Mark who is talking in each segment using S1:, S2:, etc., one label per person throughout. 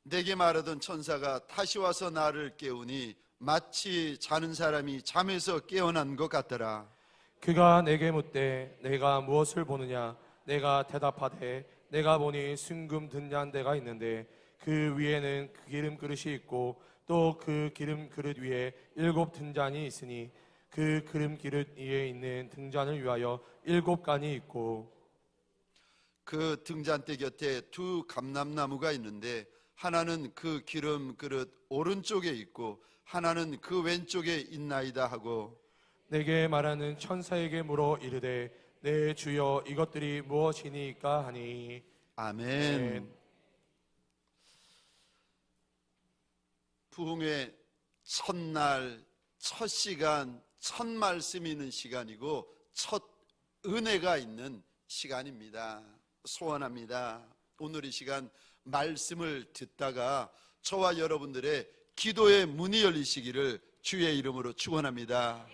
S1: 내게 말하던 천사가 다시 와서 나를 깨우니 마치 자는 사람이 잠에서 깨어난 것 같더라.
S2: 그가 내게 묻되 내가 무엇을 보느냐? 내가 대답하되 내가 보니 순금 등잔 대가 있는데 그 위에는 그 기름 그릇이 있고 또 그 기름 그릇 위에 7 등잔이 있으니 그 기름 그릇 위에 있는 등잔을 위하여 7간이 있고
S1: 그 등잔대 곁에 2 감람나무가 있는데 하나는 그 기름 그릇 오른쪽에 있고 하나는 그 왼쪽에 있나이다 하고
S2: 내게 말하는 천사에게 물어 이르되 내 주여 이것들이 무엇이니까 하니
S1: 아멘. 부흥회 첫날, 첫 시간, 첫 말씀이 있는 시간이고 첫 은혜가 있는 시간입니다. 소원합니다. 오늘 이 시간 말씀을 듣다가 저와 여러분들의 기도의 문이 열리시기를 주의 이름으로 축원합니다.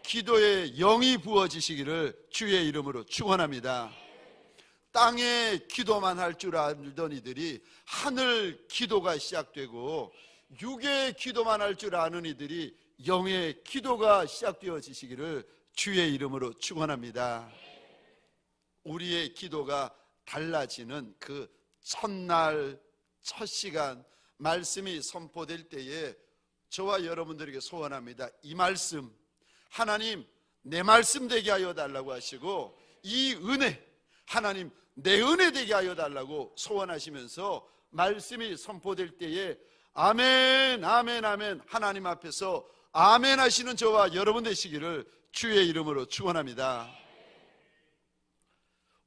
S1: 기도의 영이 부어지시기를 주의 이름으로 축원합니다. 땅에 기도만 할 줄 알던 이들이 하늘 기도가 시작되고 육의 기도만 할 줄 아는 이들이 영의 기도가 시작되어지시기를 주의 이름으로 축원합니다. 우리의 기도가 달라지는 그 첫날 첫 시간 말씀이 선포될 때에 저와 여러분들에게 소원합니다. 이 말씀 하나님 내 말씀 되게 하여 달라고 하시고 이 은혜 하나님 내 은혜 되게 하여 달라고 소원하시면서 말씀이 선포될 때에 아멘 아멘 아멘 하나님 앞에서 아멘 하시는 저와 여러분 되시기를 주의 이름으로 축원합니다.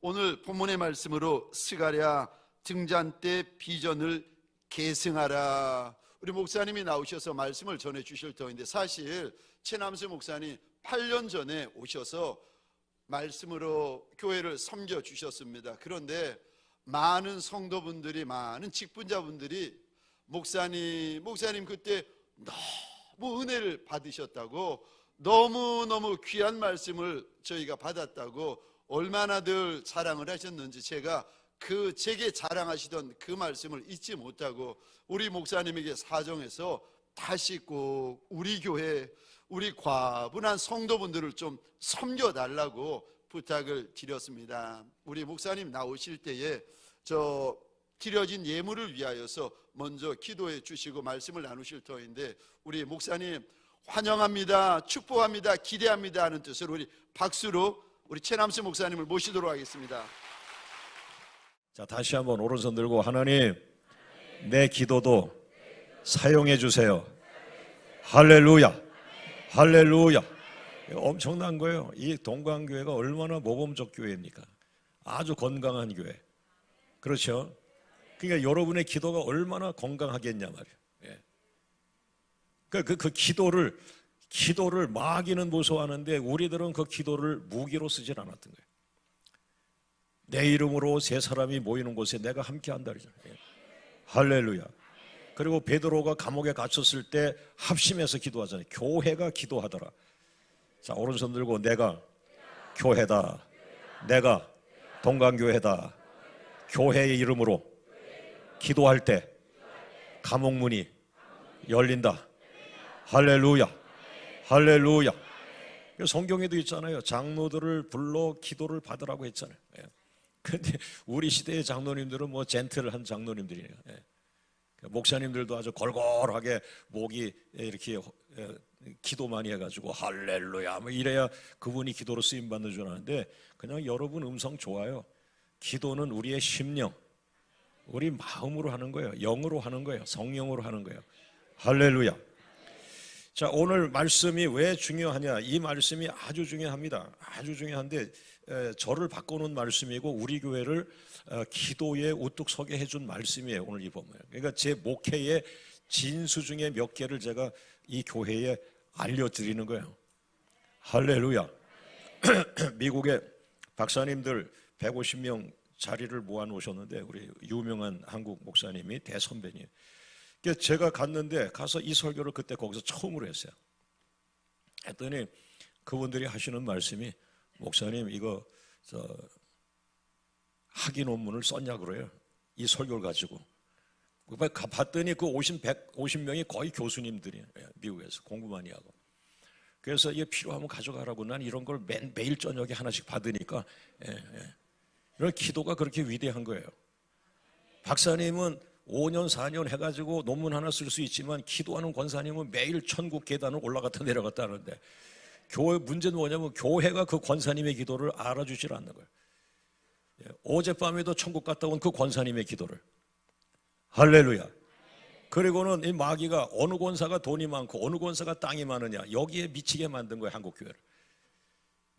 S1: 오늘 본문의 말씀으로 스가랴 등잔대 비전을 계승하라. 우리 목사님이 나오셔서 말씀을 전해 주실 터인데 사실 최남수 목사님 8년 전에 오셔서 말씀으로 교회를 섬겨 주셨습니다. 그런데 많은 성도분들이 많은 직분자분들이 목사님 그때 너무 은혜를 받으셨다고 너무너무 귀한 말씀을 저희가 받았다고 얼마나들 자랑을 하셨는지 제가 제게 자랑하시던 그 말씀을 잊지 못하고 우리 목사님에게 사정해서 다시 꼭 우리 교회 우리 과분한 성도분들을 좀 섬겨달라고 부탁을 드렸습니다. 우리 목사님 나오실 때에 저 드려진 예물을 위하여서 먼저 기도해 주시고 말씀을 나누실 터인데 우리 목사님 환영합니다, 축복합니다, 기대합니다 하는 뜻으로 우리 박수로 우리 최남수 목사님을 모시도록 하겠습니다.
S3: 자, 다시 한번 오른손 들고 하나님 내 기도도 사용해 주세요. 할렐루야 할렐루야. 엄청난 거예요. 이 동광교회가 얼마나 모범적 교회입니까? 아주 건강한 교회. 그렇죠? 그러니까 여러분의 기도가 얼마나 건강하겠냐 말이에요. 예. 그 기도를 마귀는 무서워하는데 우리들은 그 기도를 무기로 쓰질 않았던 거예요. 내 이름으로 세 사람이 모이는 곳에 내가 함께 한다 그러잖아요. 예. 할렐루야. 그리고 베드로가 감옥에 갇혔을 때 합심해서 기도하잖아요. 교회가 기도하더라. 자, 오른손 들고 내가 교회다. 내가 동강교회다. 교회의 이름으로 기도할 때 감옥문이 열린다. 할렐루야 할렐루야. 성경에도 있잖아요. 장로들을 불러 기도를 받으라고 했잖아요. 그런데 우리 시대의 장로님들은 뭐 젠틀한 장로님들이에요. 목사님들도 아주 골골하게 목이 이렇게 기도 많이 해가지고 할렐루야 뭐 이래야 그분이 기도로 쓰임받는 줄 아는데 그냥 여러분 음성 좋아요. 기도는 우리의 심령 우리 마음으로 하는 거예요. 영으로 하는 거예요. 성령으로 하는 거예요. 할렐루야. 자, 오늘 말씀이 왜 중요하냐? 이 말씀이 아주 중요합니다. 아주 중요한데 저를 바꿔놓은 말씀이고 우리 교회를 기도에 우뚝 서게 해준 말씀이에요. 오늘 이 본문. 그러니까 제 목회의 진수 중에 몇 개를 제가 이 교회에 알려드리는 거예요. 할렐루야. 미국의 박사님들 150명 자리를 모아놓으셨는데 우리 유명한 한국 목사님이 대선배님. 제가 가서 이 설교를 그때 거기서 처음으로 했어요. 했더니 그분들이 하시는 말씀이 목사님 이거 학위 논문을 썼냐 그래요. 이 설교를 가지고. 봤더니 그 50명이 거의 교수님들이에요. 미국에서 공부 많이 하고. 그래서 이게 필요하면 가져가라고. 난 이런 걸 매일 저녁에 하나씩 받으니까. 이런 기도가 그렇게 위대한 거예요. 박사님은 5년 4년 해가지고 논문 하나 쓸 수 있지만 기도하는 권사님은 매일 천국 계단을 올라갔다 내려갔다 하는데, 교회 문제는 뭐냐면 교회가 그 권사님의 기도를 알아주질 않는 거예요. 어젯밤에도 천국 갔다 온 그 권사님의 기도를. 할렐루야. 그리고는 이 마귀가 어느 권사가 돈이 많고 어느 권사가 땅이 많으냐, 여기에 미치게 만든 거예요, 한국교회를.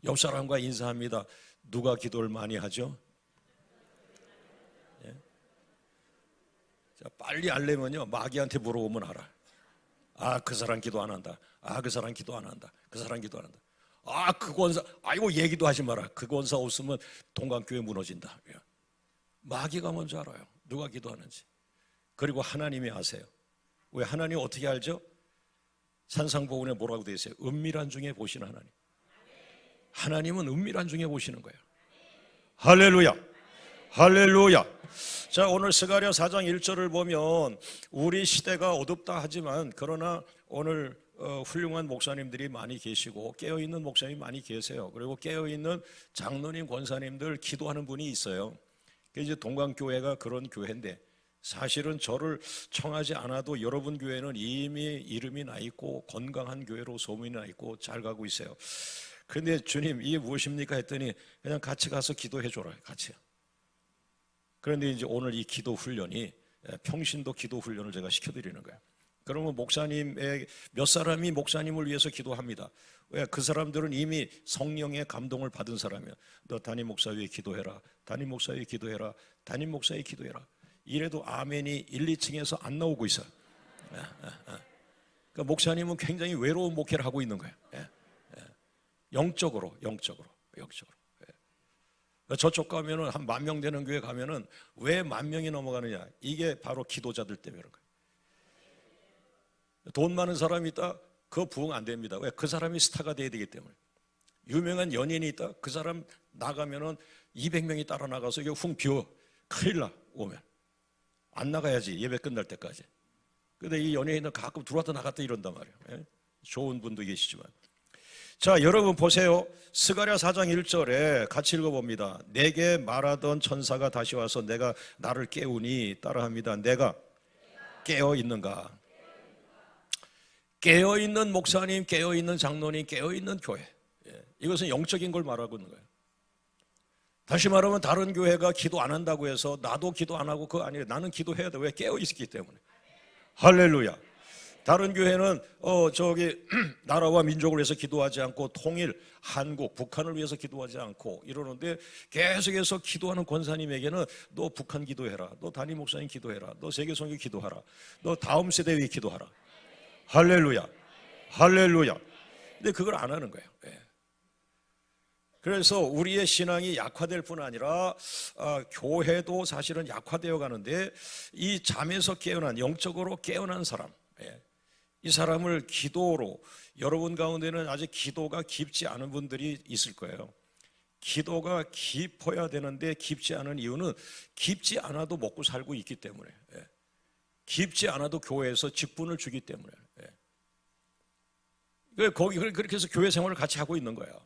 S3: 옆 사람과 인사합니다. 누가 기도를 많이 하죠? 자, 빨리 알려면요, 마귀한테 물어보면 알아. 아, 그 사람 기도 안 한다. 아, 그 사람 기도 안 한다. 그 사람 기도 안 한다. 아, 그 권사, 아이고 얘기도 하지 마라. 그 권사 없으면 동강교회 무너진다. 마귀가 먼저 알아요, 누가 기도하는지. 그리고 하나님이 아세요. 왜? 하나님 어떻게 알죠? 산상보훈에 뭐라고 되어 있어요? 은밀한 중에 보시는 하나님. 하나님은 은밀한 중에 보시는 거예요. 할렐루야. 할렐루야. 자, 오늘 스가랴 4장 1절을 보면 우리 시대가 어둡다 하지만 그러나 오늘 훌륭한 목사님들이 많이 계시고 깨어있는 목사님이 많이 계세요. 그리고 깨어있는 장로님, 권사님들, 기도하는 분이 있어요. 이제 동강교회가 그런 교회인데, 사실은 저를 청하지 않아도 여러분 교회는 이미 이름이 나 있고 건강한 교회로 소문이 나 있고 잘 가고 있어요. 그런데 주님, 이게 무엇입니까 했더니 그냥 같이 가서 기도해 줘라, 같이요. 그런데 이제 오늘 이 기도 훈련이 평신도 기도 훈련을 제가 시켜드리는 거예요. 그러면 목사님의 몇 사람이 목사님을 위해서 기도합니다. 왜? 그 사람들은 이미 성령의 감동을 받은 사람이야. 너 담임 목사 위에 기도해라. 담임 목사 위에 기도해라. 담임 목사 위에 기도해라. 이래도 아멘이 1, 2층에서 안 나오고 있어요. 그러니까 목사님은 굉장히 외로운 목회를 하고 있는 거예요. 영적으로. 저쪽 가면은 한 10,000명 되는 교회 가면은 왜 10,000명이 넘어가느냐? 이게 바로 기도자들 때문에 그런 거예요. 돈 많은 사람이 있다? 그거 부흥 안 됩니다. 왜? 그 사람이 스타가 돼야 되기 때문에. 유명한 연예인이 있다? 그 사람 나가면은 200명이 따라 나가서 이게 훅 비워. 큰일 나, 오면. 안 나가야지, 예배 끝날 때까지. 근데 이 연예인은 가끔 들어왔다 나갔다 이런단 말이에요. 좋은 분도 계시지만. 자, 여러분 보세요. 스가랴 4장 1절에 같이 읽어봅니다. 내게 말하던 천사가 다시 와서 내가 나를 깨우니, 따라합니다. 내가 깨어있는가? 깨어있는 목사님, 깨어있는 장로님, 깨어있는 교회. 이것은 영적인 걸 말하고 있는 거예요. 다시 말하면 다른 교회가 기도 안 한다고 해서 나도 기도 안 하고 그거 아니에요. 나는 기도해야 돼. 왜? 깨어있기 때문에. 할렐루야. 다른 교회는 나라와 민족을 위해서 기도하지 않고 통일, 한국, 북한을 위해서 기도하지 않고 이러는데, 계속해서 기도하는 권사님에게는 너 북한 기도해라, 너 담임 목사님 기도해라, 너 세계선교 기도하라, 너 다음 세대 위해 기도하라. 할렐루야. 할렐루야. 근데 그걸 안 하는 거예요. 그래서 우리의 신앙이 약화될 뿐 아니라 교회도 사실은 약화되어 가는데, 이 잠에서 깨어난, 영적으로 깨어난 사람, 이 사람을 기도로, 여러분 가운데는 아직 기도가 깊지 않은 분들이 있을 거예요. 기도가 깊어야 되는데 깊지 않은 이유는 깊지 않아도 먹고 살고 있기 때문에, 깊지 않아도 교회에서 직분을 주기 때문에. 그렇게 해서 교회 생활을 같이 하고 있는 거예요.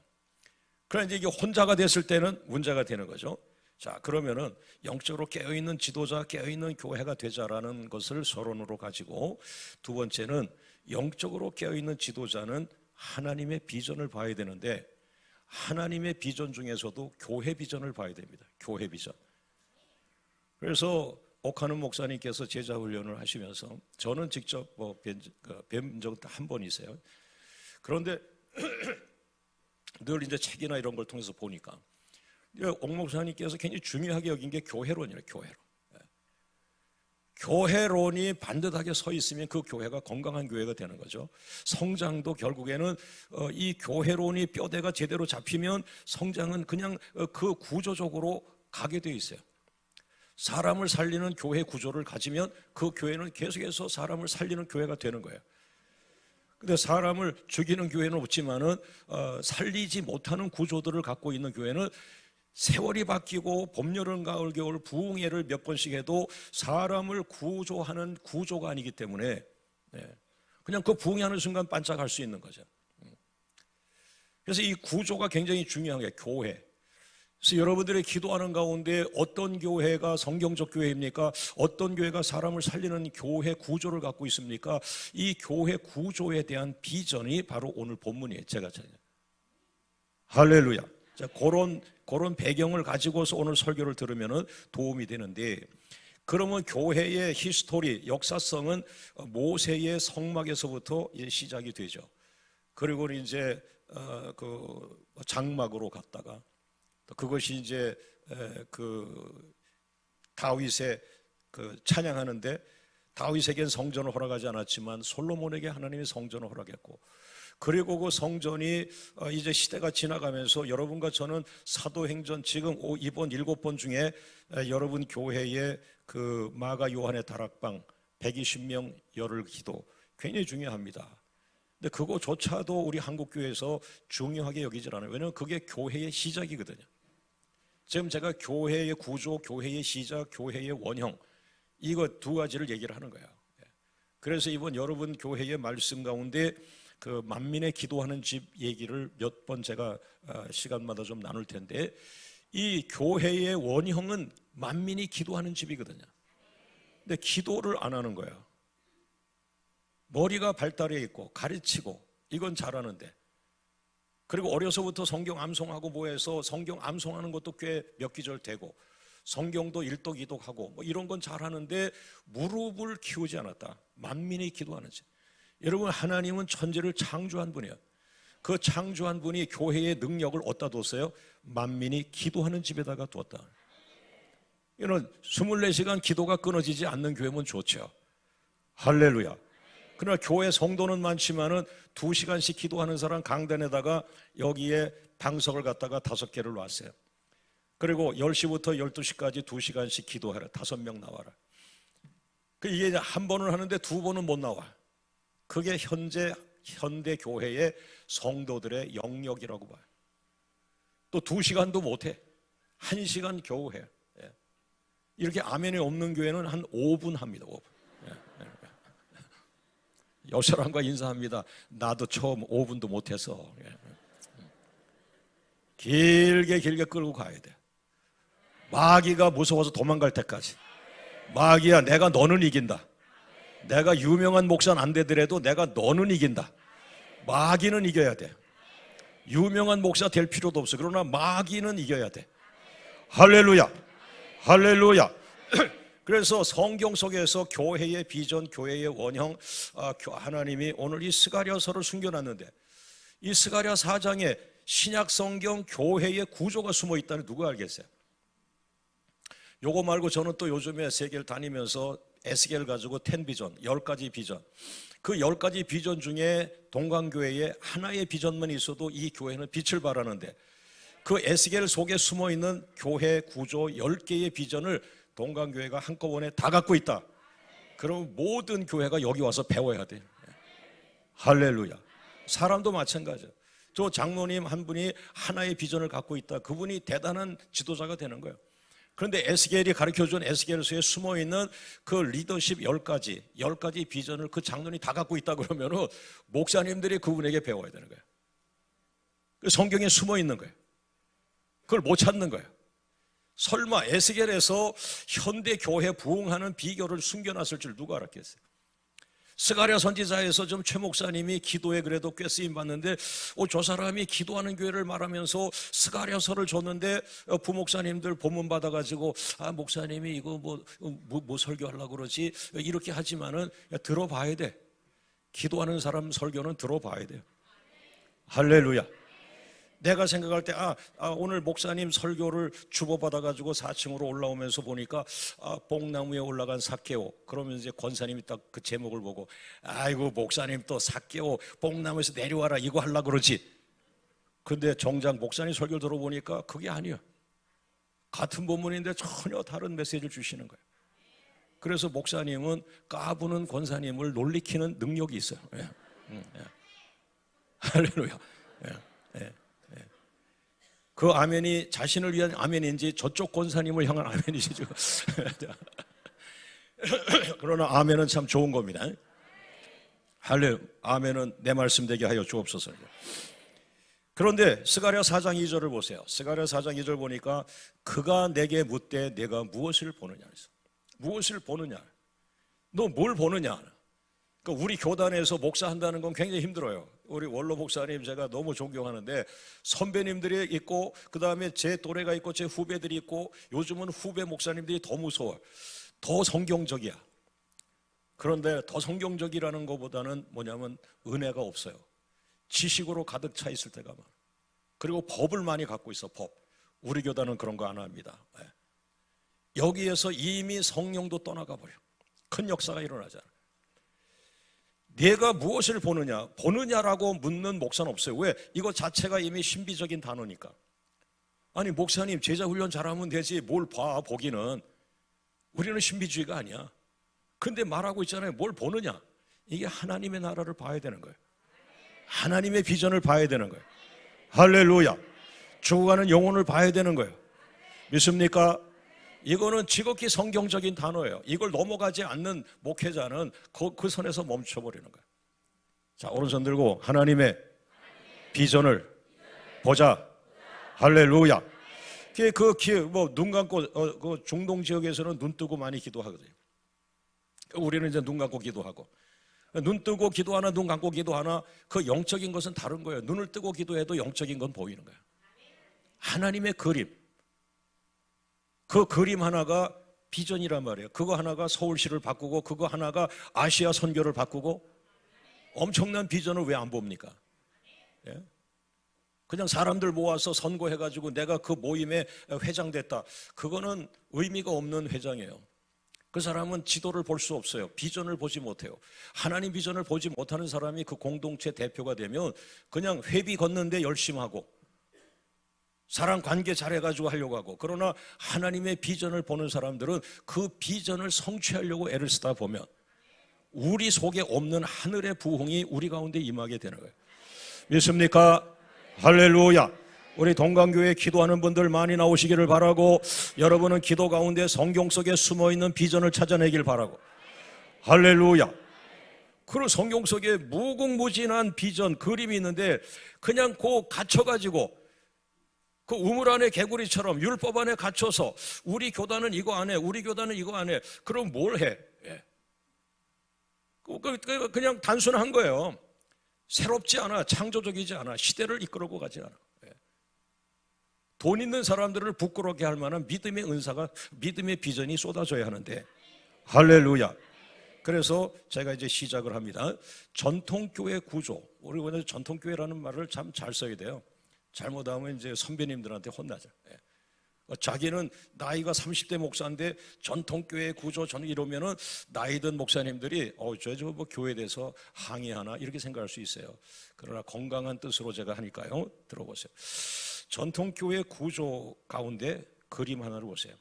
S3: 그런데 이게 혼자가 됐을 때는 문제가 되는 거죠. 자, 그러면은 영적으로 깨어있는 지도자, 깨어있는 교회가 되자라는 것을 서론으로 가지고, 두 번째는 영적으로 깨어있는 지도자는 하나님의 비전을 봐야 되는데, 하나님의 비전 중에서도 교회 비전을 봐야 됩니다. 교회 비전. 그래서 옥하는 목사님께서 제자 훈련을 하시면서, 저는 직접 뵌 적은 한 번 있어요. 그런데 늘 이제 책이나 이런 걸 통해서 보니까 옥 목사님께서 굉장히 중요하게 여긴 게 교회론이에요. 교회론. 교회론이 반듯하게 서 있으면 그 교회가 건강한 교회가 되는 거죠. 성장도 결국에는 이 교회론이 뼈대가 제대로 잡히면 성장은 그냥 그 구조적으로 가게 돼 있어요. 사람을 살리는 교회 구조를 가지면 그 교회는 계속해서 사람을 살리는 교회가 되는 거예요. 근데 사람을 죽이는 교회는 없지만은 살리지 못하는 구조들을 갖고 있는 교회는 세월이 바뀌고 봄, 여름, 가을, 겨울 부흥회를 몇 번씩 해도 사람을 구조하는 구조가 아니기 때문에 그냥 그 부흥회하는 순간 반짝할 수 있는 거죠. 그래서 이 구조가 굉장히 중요한 게 교회. 그래서 여러분들의 기도하는 가운데 어떤 교회가 성경적 교회입니까? 어떤 교회가 사람을 살리는 교회 구조를 갖고 있습니까? 이 교회 구조에 대한 비전이 바로 오늘 본문이에요. 제가 찾아요. 할렐루야. 자, 그런 배경을 가지고서 오늘 설교를 들으면 도움이 되는데, 그러면 교회의 히스토리, 역사성은 모세의 성막에서부터 시작이 되죠. 그리고 이제 그 장막으로 갔다가 그것이 이제 그 다윗의 그 찬양하는데, 다윗에겐 성전을 허락하지 않았지만 솔로몬에게 하나님이 성전을 허락했고, 그리고 그 성전이 이제 시대가 지나가면서 여러분과 저는 사도행전 지금 이번 7번 중에 여러분 교회의 그 마가 요한의 다락방 120명 열흘 기도 굉장히 중요합니다. 근데 그거조차도 우리 한국교회에서 중요하게 여기질 않아요. 왜냐하면 그게 교회의 시작이거든요. 지금 제가 교회의 구조, 교회의 시작, 교회의 원형, 이거 두 가지를 얘기를 하는 거예요. 그래서 이번 여러분 교회의 말씀 가운데 그 만민의 기도하는 집 얘기를 몇 번 제가 시간마다 좀 나눌 텐데, 이 교회의 원형은 만민이 기도하는 집이거든요. 근데 기도를 안 하는 거예요. 머리가 발달해 있고 가르치고 이건 잘하는데, 그리고 어려서부터 성경 암송하고 뭐해서 성경 암송하는 것도 꽤 몇 기절 되고 성경도 일독 이독하고 뭐 이런 건 잘하는데 무릎을 키우지 않았다. 만민이 기도하는 집. 여러분, 하나님은 천지를 창조한 분이에요. 그 창조한 분이 교회의 능력을 어디다 뒀어요? 만민이 기도하는 집에다가 두었다. 이는 24시간 기도가 끊어지지 않는 교회면 좋죠. 할렐루야. 그러나 교회 성도는 많지만은 2시간씩 기도하는 사람 강단에다가 여기에 방석을 갖다가 5개를 놨어요. 그리고 10시부터 12시까지 2시간씩 기도해라. 5명 나와라. 이게 한 번을 하는데 2번은 못 나와. 그게 현대 교회의 성도들의 영역이라고 봐요. 또 2시간도 못해. 1시간 겨우 해요. 이렇게 아멘이 없는 교회는 한 5분 합니다. 5분. 옆 사람과 인사합니다. 나도 처음 5분도 못해서. 길게 끌고 가야 돼. 마귀가 무서워서 도망갈 때까지. 마귀야, 내가 너는 이긴다. 내가 유명한 목사는 안 되더라도 내가 너는 이긴다. 마귀는 이겨야 돼. 유명한 목사 될 필요도 없어. 그러나 마귀는 이겨야 돼. 할렐루야. 할렐루야. 그래서 성경 속에서 교회의 비전, 교회의 원형, 하나님이 오늘 이 스가랴서를 숨겨놨는데, 이 스가랴 4장에 신약 성경 교회의 구조가 숨어 있다는 누가 알겠어요? 요거 말고 저는 또 요즘에 세계를 다니면서 에스겔 가지고 10비전, 10가지 비전, 그 10가지 비전 중에 동강교회에 하나의 비전만 있어도 이 교회는 빛을 발하는데, 그 에스겔 속에 숨어있는 교회 구조 10개의 비전을 동강교회가 한꺼번에 다 갖고 있다. 그럼 모든 교회가 여기 와서 배워야 돼. 할렐루야. 사람도 마찬가지야. 저 장로님 한 분이 하나의 비전을 갖고 있다. 그분이 대단한 지도자가 되는 거예요. 그런데 에스겔이 가르쳐준 에스겔서에 숨어있는 그 리더십 10가지 비전을 그 장로님이 다 갖고 있다 그러면 목사님들이 그분에게 배워야 되는 거예요. 성경에 숨어있는 거예요. 그걸 못 찾는 거예요. 설마 에스겔에서 현대 교회 부흥하는 비결을 숨겨놨을 줄 누가 알았겠어요? 스가랴 선지자에서 좀 최 목사님이 기도에 그래도 꽤 쓰임 받는데, 저 사람이 기도하는 교회를 말하면서 스가랴서를 줬는데 부목사님들 본문 받아가지고 목사님이 이거 뭐 설교하려고 그러지 이렇게 하지만은 들어봐야 돼. 기도하는 사람 설교는 들어봐야 돼요. 할렐루야. 내가 생각할 때 오늘 목사님 설교를 주보받아가지고 4층으로 올라오면서 보니까 뽕나무에 올라간 삭개오. 그러면 이제 권사님이 딱 그 제목을 보고 아이고 목사님 또 삭개오 뽕나무에서 내려와라 이거 하려고 그러지. 근데 정작 목사님 설교 들어보니까 그게 아니에요. 같은 본문인데 전혀 다른 메시지를 주시는 거예요. 그래서 목사님은 까부는 권사님을 놀리키는 능력이 있어요. 할렐루야. 그 아멘이 자신을 위한 아멘인지 저쪽 권사님을 향한 아멘이지 지금. 그러나 아멘은 참 좋은 겁니다. 할렐루야. 아멘은 내 말씀 되게 하여 주옵소서. 그런데 스가랴 4장 2절을 보세요. 스가랴 4장 2절 보니까 그가 내게 묻되 내가 무엇을 보느냐 그랬어. 무엇을 보느냐? 너 뭘 보느냐? 그러니까 우리 교단에서 목사한다는 건 굉장히 힘들어요. 우리 원로 목사님 제가 너무 존경하는데 선배님들이 있고 그 다음에 제 또래가 있고 제 후배들이 있고 요즘은 후배 목사님들이 더 무서워. 더 성경적이야. 그런데 더 성경적이라는 것보다는 뭐냐면 은혜가 없어요. 지식으로 가득 차 있을 때가 많아. 그리고 법을 많이 갖고 있어. 법. 우리 교단은 그런 거 안 합니다. 여기에서 이미 성령도 떠나가 버려. 큰 역사가 일어나잖아. 내가 무엇을 보느냐? 보느냐라고 묻는 목사는 없어요. 왜? 이거 자체가 이미 신비적인 단어니까. 아니 목사님 제자 훈련 잘하면 되지 뭘 봐 보기는. 우리는 신비주의가 아니야. 근데 말하고 있잖아요. 뭘 보느냐? 이게 하나님의 나라를 봐야 되는 거예요. 하나님의 비전을 봐야 되는 거예요. 할렐루야. 죽어가는 영혼을 봐야 되는 거예요. 믿습니까? 이거는 지극히 성경적인 단어예요. 이걸 넘어가지 않는 목회자는 그 선에서 멈춰버리는 거예요. 자, 오른손 들고 하나님의 비전을 보자. 할렐루야. 눈 감고 그 중동 지역에서는 눈 뜨고 많이 기도하거든요. 우리는 이제 눈 감고 기도하고. 눈 뜨고 기도하나 눈 감고 기도하나 그 영적인 것은 다른 거예요. 눈을 뜨고 기도해도 영적인 건 보이는 거예요. 하나님의 그림. 그 그림 하나가 비전이란 말이에요. 그거 하나가 서울시를 바꾸고 그거 하나가 아시아 선교를 바꾸고 엄청난 비전을 왜 안 봅니까? 예? 그냥 사람들 모아서 선거해가지고 내가 그 모임에 회장됐다. 그거는 의미가 없는 회장이에요. 그 사람은 지도를 볼 수 없어요. 비전을 보지 못해요. 하나님 비전을 보지 못하는 사람이 그 공동체 대표가 되면 그냥 회비 걷는데 열심히 하고 사람 관계 잘해가지고 하려고 하고, 그러나 하나님의 비전을 보는 사람들은 그 비전을 성취하려고 애를 쓰다 보면 우리 속에 없는 하늘의 부흥이 우리 가운데 임하게 되는 거예요. 믿습니까? 할렐루야. 우리 동강교회 기도하는 분들 많이 나오시기를 바라고, 여러분은 기도 가운데 성경 속에 숨어있는 비전을 찾아내길 바라고. 할렐루야. 그리고 성경 속에 무궁무진한 비전, 그림이 있는데 그냥 그 갇혀가지고 그 우물 안에 개구리처럼 율법 안에 갇혀서 우리 교단은 이거 안 해, 우리 교단은 이거 안 해. 그럼 뭘 해? 그냥 단순한 거예요. 새롭지 않아, 창조적이지 않아, 시대를 이끌고 가지 않아. 돈 있는 사람들을 부끄럽게 할 만한 믿음의 은사가, 믿음의 비전이 쏟아져야 하는데, 할렐루야. 그래서 제가 이제 시작을 합니다. 전통교회 구조. 우리 오늘 전통교회라는 말을 참 잘 써야 돼요. 잘못하면 이제 선배님들한테 혼나죠. 자기는 나이가 30대 목사인데 전통교회 구조 이러면은 나이 든 목사님들이 저 뭐 교회에 대해서 항의하나 이렇게 생각할 수 있어요. 그러나 건강한 뜻으로 제가 하니까요. 들어보세요. 전통교회 구조 가운데 그림 하나를 보세요.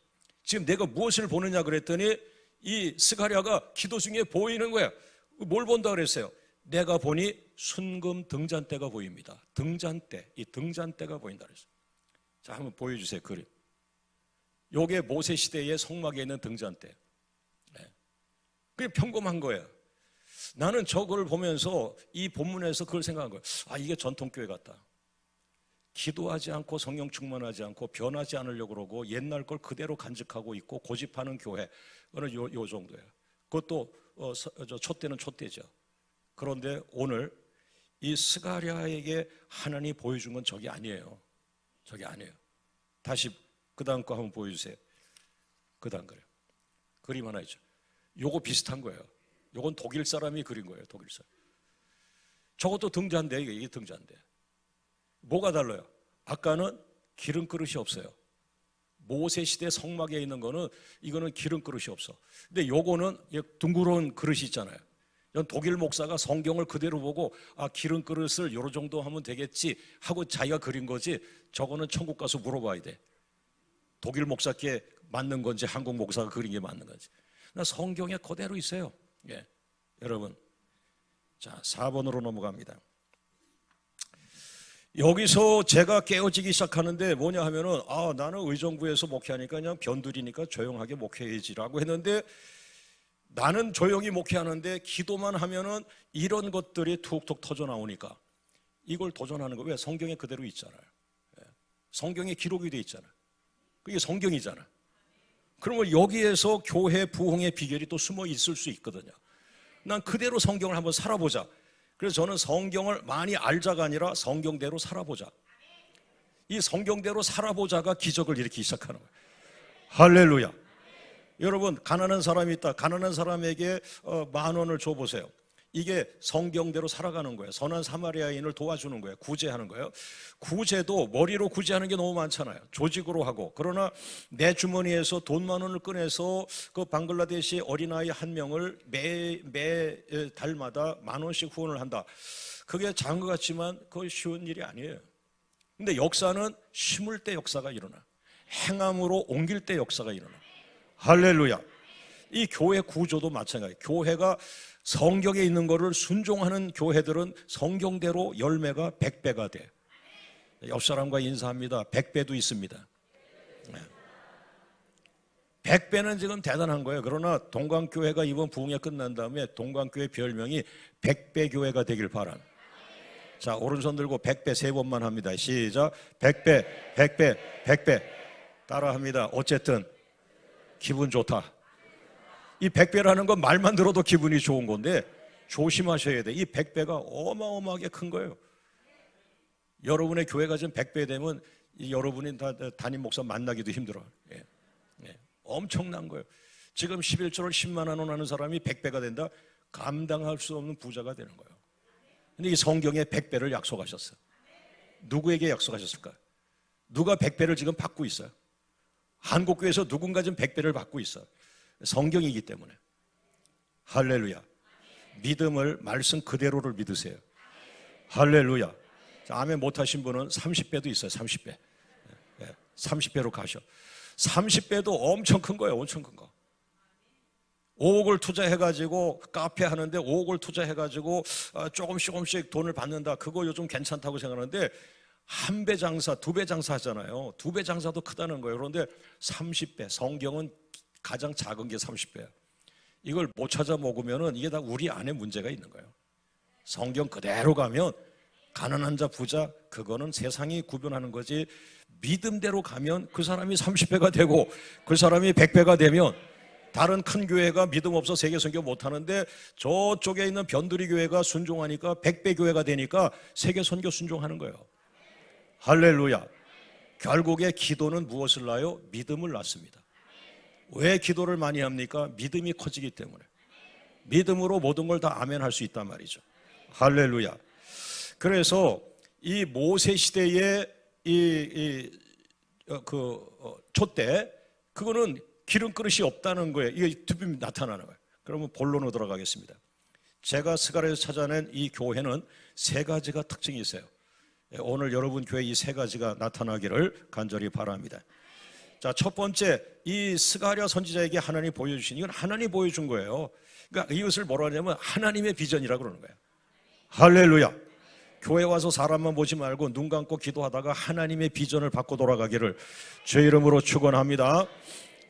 S3: 지금 내가 무엇을 보느냐 그랬더니 이 스가랴가 기도 중에 보이는 거야. 뭘 본다 그랬어요? 내가 보니 순금 등잔대가 보입니다. 등잔대, 이 등잔대가 보인다 그랬어요. 자, 한번 보여주세요. 그림. 요게 모세 시대의 성막에 있는 등잔대. 그게 평범한 거예요. 나는 저걸 보면서 이 본문에서 그걸 생각한 거예요. 아, 이게 전통교회 같다. 기도하지 않고 성령 충만하지 않고 변하지 않으려고 그러고 옛날 걸 그대로 간직하고 있고 고집하는 교회. 요 정도예요. 그것도 촛대는 촛대죠. 그런데 오늘 이 스가랴에게 하나님이 보여준 건 저게 아니에요. 저게 아니에요. 다시 그 다음 거 한번 보여주세요. 그 다음 거요. 그림 하나 있죠. 요거 비슷한 거예요. 요건 독일 사람이 그린 거예요. 독일 사람. 저것도 등잔대, 이게 등잔대. 뭐가 달라요? 아까는 기름 그릇이 없어요. 모세 시대 성막에 있는 거는 이거는 기름 그릇이 없어. 근데 요거는 둥그런 그릇이 있잖아요. 독일 목사가 성경을 그대로 보고 아, 기름 그릇을 요런 정도 하면 되겠지 하고 자기가 그린 거지. 저거는 천국 가서 물어봐야 돼. 독일 목사께 맞는 건지 한국 목사가 그린 게 맞는 건지. 성경에 그대로 있어요. 예, 여러분. 자, 4번으로 넘어갑니다. 여기서 제가 깨어지기 시작하는데 뭐냐 하면은 나는 의정부에서 목회하니까 그냥 변두리니까 조용하게 목회해야지라고 했는데 나는 조용히 목회하는데 기도만 하면은 이런 것들이 툭툭 터져 나오니까 이걸 도전하는 거예요. 왜? 성경에 그대로 있잖아요. 성경에 기록이 돼 있잖아요. 그게 성경이잖아요. 그러면 여기에서 교회 부흥의 비결이 또 숨어 있을 수 있거든요. 난 그대로 성경을 한번 살아보자. 그래서 저는 성경을 많이 알자가 아니라 성경대로 살아보자. 이 성경대로 살아보자가 기적을 일으키기 시작하는 거예요. 할렐루야. 여러분, 가난한 사람이 있다. 가난한 사람에게 10,000원을 줘보세요. 이게 성경대로 살아가는 거예요. 선한 사마리아인을 도와주는 거예요. 구제하는 거예요. 구제도 머리로 구제하는 게 너무 많잖아요. 조직으로 하고. 그러나 내 주머니에서 돈 10,000원을 꺼내서 그 방글라데시 어린아이 1명을 매 달마다 10,000원씩 후원을 한다. 그게 작은 것 같지만 그건 쉬운 일이 아니에요. 근데 역사는 심을 때 역사가 일어나. 행함으로 옮길 때 역사가 일어나. 할렐루야. 이 교회 구조도 마찬가지예요. 교회가 성경에 있는 거를 순종하는 교회들은 성경대로 열매가 100배가 돼. 옆 사람과 인사합니다. 100배도 있습니다. 100배는 지금 대단한 거예요. 그러나 동강교회가 이번 부흥회 끝난 다음에 동강교회 별명이 100배 교회가 되길 바랍니다. 자, 오른손 들고 100배 3번만 합니다. 시작. 100배, 100배, 100배. 따라합니다. 어쨌든 기분 좋다. 이 100배라는 건 말만 들어도 기분이 좋은 건데 조심하셔야 돼. 이 100배가 어마어마하게 큰 거예요. 여러분의 교회가 지금 100배 되면 여러분이 담임 목사 만나기도 힘들어요. 엄청난 거예요. 지금 11조를 10만 원 하는 사람이 100배가 된다? 감당할 수 없는 부자가 되는 거예요. 근데 이 성경에 100배를 약속하셨어요. 누구에게 약속하셨을까요? 누가 100배를 지금 받고 있어요? 한국교회에서 누군가 지금 100배를 받고 있어요. 성경이기 때문에. 할렐루야. 믿음을 말씀 그대로를 믿으세요. 할렐루야. 자, 아멘 못하신 분은 30배도 있어요. 30배. 30배로 가셔. 30배도 엄청 큰 거예요. 엄청 큰 거. 5억을 투자해가지고 카페 하는데 5억을 투자해가지고 조금씩 돈을 받는다. 그거 요즘 괜찮다고 생각하는데 1배 장사, 2배 장사 하잖아요. 2배 장사도 크다는 거예요. 그런데 30배, 성경은 가장 작은 게 30배야. 이걸 못 찾아 먹으면은 이게 다 우리 안에 문제가 있는 거예요. 성경 그대로 가면 가난한 자, 부자, 그거는 세상이 구별하는 거지. 믿음대로 가면 그 사람이 30배가 되고 그 사람이 100배가 되면 다른 큰 교회가 믿음 없어 세계 선교 못 하는데 저쪽에 있는 변두리 교회가 순종하니까 100배 교회가 되니까 세계 선교 순종하는 거예요. 할렐루야. 결국에 기도는 무엇을 낳아요? 믿음을 낳습니다. 왜 기도를 많이 합니까? 믿음이 커지기 때문에. 믿음으로 모든 걸 다 아멘 할 수 있단 말이죠. 할렐루야. 그래서 이 모세 시대의 촛대, 그거는 기름 그릇이 없다는 거예요. 이게 두빔이 나타나는 거예요. 그러면 본론으로 들어가겠습니다. 제가 스가랴에서 찾아낸 이 교회는 3가지가 특징이 있어요. 오늘 여러분 교회 이 3가지가 나타나기를 간절히 바랍니다. 자, 첫 번째, 이 스가랴 선지자에게 하나님이 보여주신, 이건 하나님이 보여준 거예요. 그러니까 이것을 뭐라 하냐면 하나님의 비전이라고 그러는 거예요. 할렐루야. 교회 와서 사람만 보지 말고 눈 감고 기도하다가 하나님의 비전을 받고 돌아가기를 주의 이름으로 축원합니다.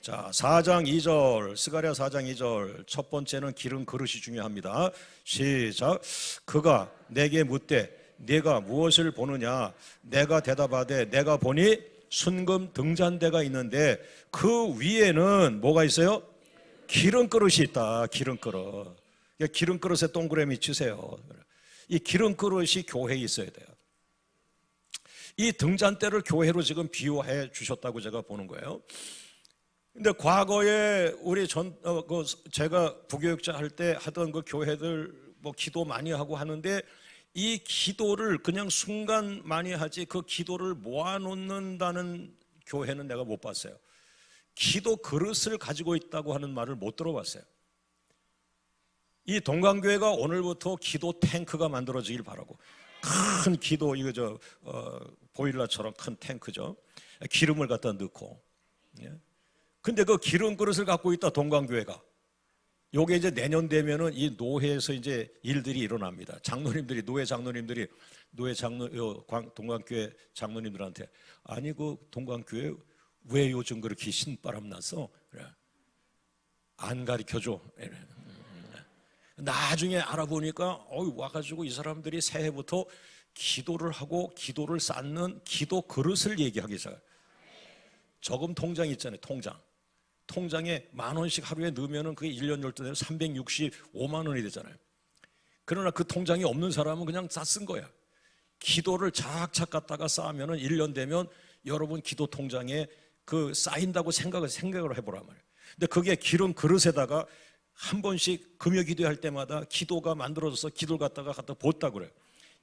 S3: 자, 4장 2절, 스가랴 4장 2절. 첫 번째는 기름 그릇이 중요합니다. 시작. 그가 내게 묻되 네가 무엇을 보느냐? 내가 대답하되 내가 보니 순금 등잔대가 있는데 그 위에는 뭐가 있어요? 기름 그릇이 있다. 기름 그릇. 기름 그릇에 동그라미 치세요. 이 기름 그릇이 교회에 있어야 돼요. 이 등잔대를 교회로 지금 비유해 주셨다고 제가 보는 거예요. 근데 과거에 우리 제가 부교육자 할 때 하던 그 교회들 뭐 기도 많이 하고 하는데 이 기도를 그냥 순간 많이 하지 그 기도를 모아놓는다는 교회는 내가 못 봤어요. 기도 그릇을 가지고 있다고 하는 말을 못 들어봤어요. 이 동강교회가 오늘부터 기도 탱크가 만들어지길 바라고, 큰 기도, 이거 보일러처럼 큰 탱크죠. 기름을 갖다 넣고. 근데 그 기름 그릇을 갖고 있다 동강교회가. 요게 이제 내년 되면은 이 노회에서 이제 일들이 일어납니다. 장로님들이, 노회 장로님들이, 동관교회 장로님들한테, 아니 그 동관교회 왜 요즘 그렇게 신바람 나서? 그래. 안 가르쳐줘. 나중에 알아보니까 와가지고 이 사람들이 새해부터 기도를 하고 기도를 쌓는 기도 그릇을 얘기하기 시작해요. 저금 통장 있잖아요. 통장에 10,000원씩 하루에 넣으면 그게 1년 12년 365만 원이 되잖아요. 그러나 그 통장이 없는 사람은 그냥 다 쓴 거야. 기도를 착착 갖다가 쌓으면 1년 되면 여러분 기도 통장에 그 쌓인다고 생각을 해보란 말이에요. 근데 그게 기름 그릇에다가 한 번씩 금요 기도할 때마다 기도가 만들어져서 기도를 갖다 붓다 그래요.